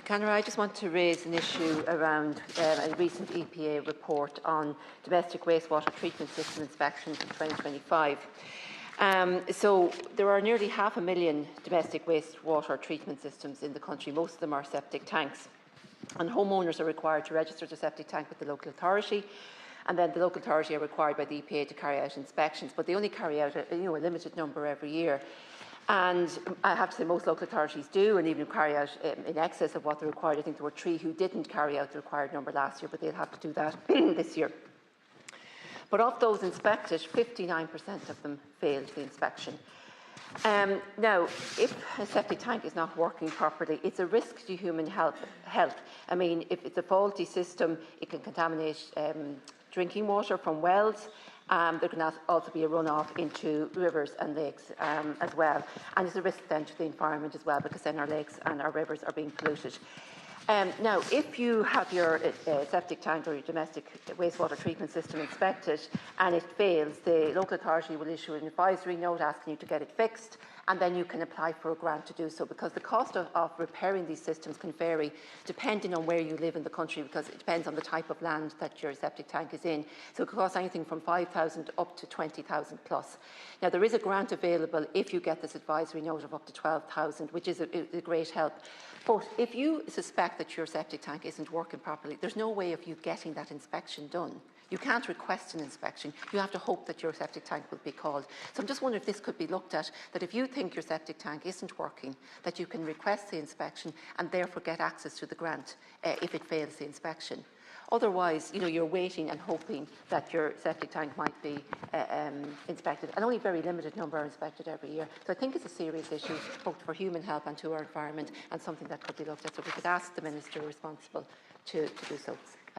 Conor, I just want to raise an issue around a recent EPA report on domestic wastewater treatment system inspections in 2025. So there are nearly 500,000 domestic wastewater treatment systems in the country. Most of them are septic tanks. And homeowners are required to register their septic tank with the local authority, and then the local authority are required by the EPA to carry out inspections, but they only carry out a limited number every year. And I have to say most local authorities do, and even carry out in excess of what they're required. I think there were 3 who didn't carry out the required number last year, but they'll have to do that this year. But of those inspected, 59% of them failed the inspection. Now, if a septic tank is not working properly, it's a risk to human health. I mean, if it's a faulty system, it can contaminate drinking water from wells. There can also be a runoff into rivers and lakes as well. And it's a risk then to the environment as well, because then our lakes and our rivers are being polluted. Now, if you have your septic tank or your domestic wastewater treatment system inspected and it fails, the local authority will issue an advisory note asking you to get it fixed, and then you can apply for a grant to do so, because the cost of repairing these systems can vary depending on where you live in the country, because it depends on the type of land that your septic tank is in. So it could cost anything from 5,000 up to 20,000 plus. Now, there is a grant available if you get this advisory note of up to 12,000, which is a great help. But if you suspect that your septic tank isn't working properly, there's no way of you getting that inspection done. You can't request an inspection. You have to hope that your septic tank will be called. So I'm just wondering if this could be looked at, that if you think your septic tank isn't working, that you can request the inspection and therefore get access to the grant if it fails the inspection. Otherwise, you're waiting and hoping that your septic tank might be inspected, and only a very limited number are inspected every year. So I think it's a serious issue, both for human health and to our environment, and something that could be looked at. So we could ask the Minister responsible to do so.